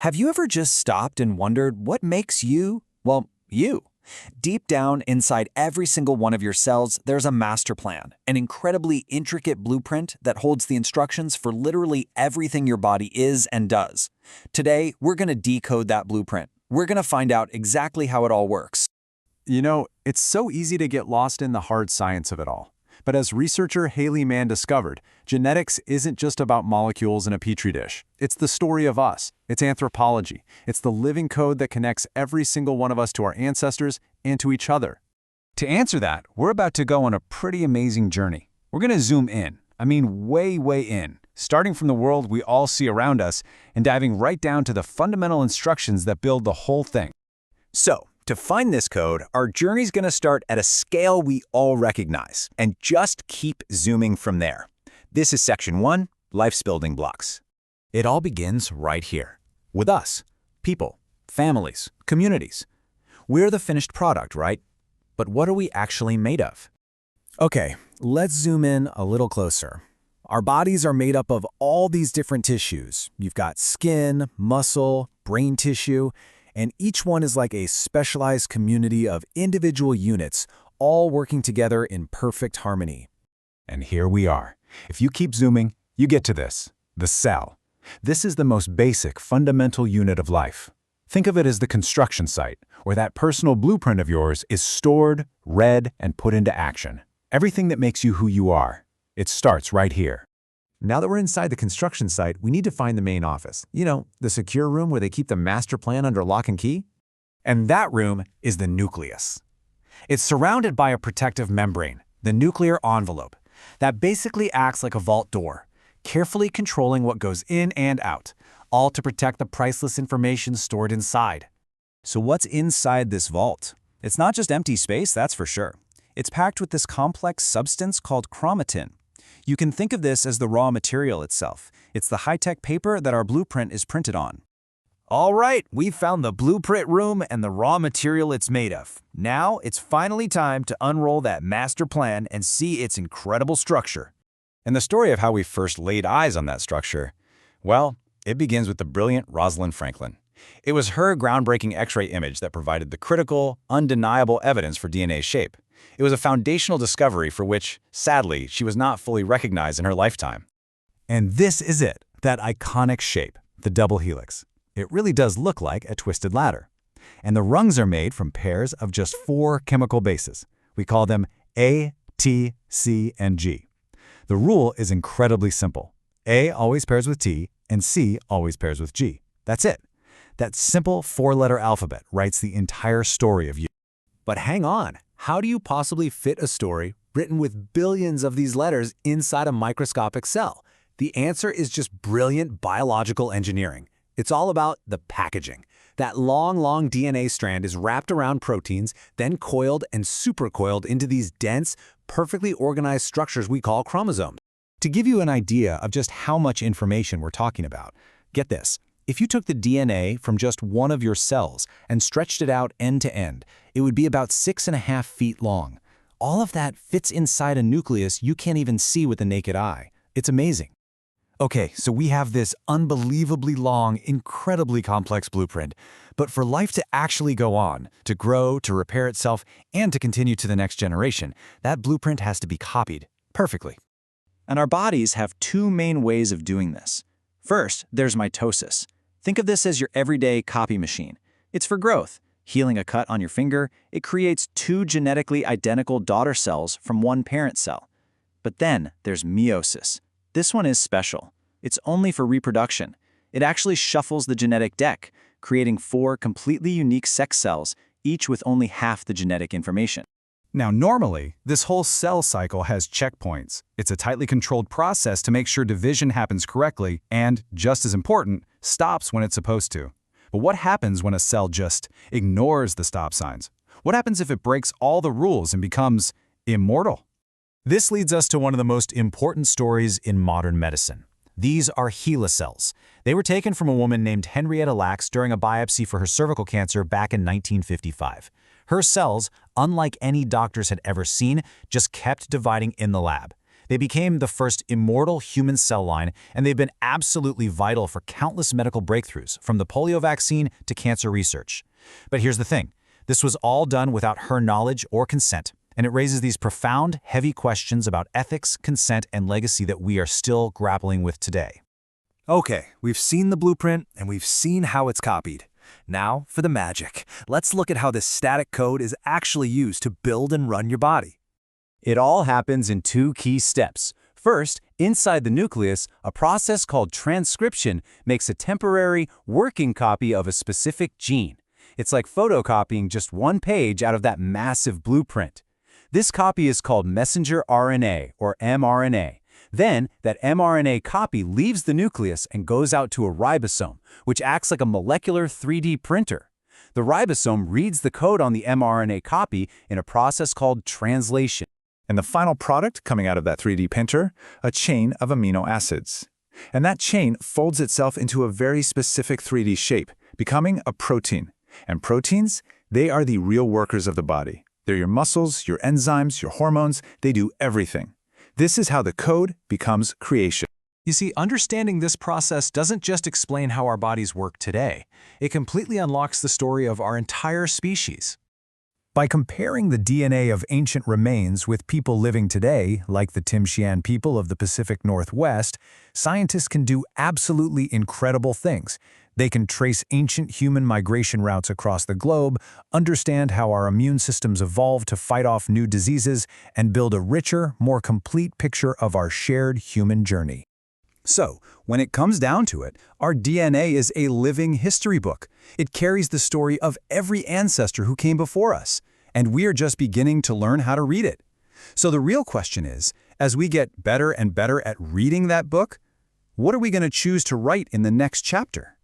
Have you ever just stopped and wondered what makes you, well, you? Deep down inside every single one of your cells, there's a master plan, an incredibly intricate blueprint that holds the instructions for literally everything your body is and does. Today, we're going to decode that blueprint. We're going to find out exactly how it all works. You know, it's so easy to get lost in the hard science of it all. But as researcher Helicase discovered, genetics isn't just about molecules in a petri dish. It's the story of us. It's anthropology. It's the living code that connects every single one of us to our ancestors and to each other. To answer that, we're about to go on a pretty amazing journey. We're going to zoom in. I mean, way, way in. Starting from the world we all see around us and diving right down to the fundamental instructions that build the whole thing. So, to find this code, our journey's going to start at a scale we all recognize and just keep zooming from there. This is Section 1, Life's Building Blocks. It all begins right here, with us, people, families, communities. We're the finished product, right? But what are we actually made of? Okay, let's zoom in a little closer. Our bodies are made up of all these different tissues. You've got skin, muscle, brain tissue, and each one is like a specialized community of individual units, all working together in perfect harmony. And here we are. If you keep zooming, you get to this, the cell. This is the most basic, fundamental unit of life. Think of it as the construction site, where that personal blueprint of yours is stored, read, and put into action. Everything that makes you who you are. It starts right here. Now that we're inside the construction site, we need to find the main office. You know, the secure room where they keep the master plan under lock and key? And that room is the nucleus. It's surrounded by a protective membrane, the nuclear envelope, that basically acts like a vault door, carefully controlling what goes in and out, all to protect the priceless information stored inside. So what's inside this vault? It's not just empty space, that's for sure. It's packed with this complex substance called chromatin. You can think of this as the raw material itself. It's the high-tech paper that our blueprint is printed on. All right, we've found the blueprint room and the raw material it's made of. Now it's finally time to unroll that master plan and see its incredible structure. And the story of how we first laid eyes on that structure, well, it begins with the brilliant Rosalind Franklin. It was her groundbreaking X-ray image that provided the critical, undeniable evidence for DNA's shape. It was a foundational discovery for which, sadly, she was not fully recognized in her lifetime. And this is it, that iconic shape, the double helix. It really does look like a twisted ladder. And the rungs are made from pairs of just 4 chemical bases. We call them A, T, C, and G. The rule is incredibly simple. A always pairs with T, and C always pairs with G. That's it. That simple 4-letter alphabet writes the entire story of you. But hang on. How do you possibly fit a story written with billions of these letters inside a microscopic cell? The answer is just brilliant biological engineering. It's all about the packaging. That long DNA strand is wrapped around proteins, then coiled and supercoiled into these dense, perfectly organized structures we call chromosomes. To give you an idea of just how much information we're talking about, get this. If you took the DNA from just one of your cells and stretched it out end to end, it would be about 6.5 feet long. All of that fits inside a nucleus you can't even see with the naked eye. It's amazing. Okay, so we have this unbelievably long, incredibly complex blueprint. But for life to actually go on, to grow, to repair itself, and to continue to the next generation, that blueprint has to be copied perfectly. And our bodies have 2 main ways of doing this. First, there's mitosis. Think of this as your everyday copy machine. It's for growth. Healing a cut on your finger, it creates 2 genetically identical daughter cells from one parent cell. But then there's meiosis. This one is special. It's only for reproduction. It actually shuffles the genetic deck, creating 4 completely unique sex cells, each with only half the genetic information. Now, normally, this whole cell cycle has checkpoints. It's a tightly controlled process to make sure division happens correctly and, just as important, stops when it's supposed to. But what happens when a cell just ignores the stop signs? What happens if it breaks all the rules and becomes immortal? This leads us to one of the most important stories in modern medicine. These are HeLa cells. They were taken from a woman named Henrietta Lacks during a biopsy for her cervical cancer back in 1955. Her cells, unlike any doctors had ever seen, just kept dividing in the lab. They became the first immortal human cell line, and they've been absolutely vital for countless medical breakthroughs, from the polio vaccine to cancer research. But here's the thing. This was all done without her knowledge or consent, and it raises these profound, heavy questions about ethics, consent, and legacy that we are still grappling with today. Okay, we've seen the blueprint, and we've seen how it's copied. Now, for the magic. Let's look at how this static code is actually used to build and run your body. It all happens in 2 key steps. First, inside the nucleus, a process called transcription makes a temporary, working copy of a specific gene. It's like photocopying just 1 page out of that massive blueprint. This copy is called messenger RNA, or mRNA. Then, that mRNA copy leaves the nucleus and goes out to a ribosome, which acts like a molecular 3D printer. The ribosome reads the code on the mRNA copy in a process called translation. And the final product coming out of that 3D printer, a chain of amino acids. And that chain folds itself into a very specific 3D shape, becoming a protein. And proteins, they are the real workers of the body. They're your muscles, your enzymes, your hormones, they do everything. This is how the code becomes creation. You see, understanding this process doesn't just explain how our bodies work today. It completely unlocks the story of our entire species. By comparing the DNA of ancient remains with people living today, like the Tsimshian people of the Pacific Northwest, scientists can do absolutely incredible things. They can trace ancient human migration routes across the globe, understand how our immune systems evolved to fight off new diseases, and build a richer, more complete picture of our shared human journey. So, when it comes down to it, our DNA is a living history book. It carries the story of every ancestor who came before us, and we are just beginning to learn how to read it. So the real question is, as we get better and better at reading that book, what are we going to choose to write in the next chapter?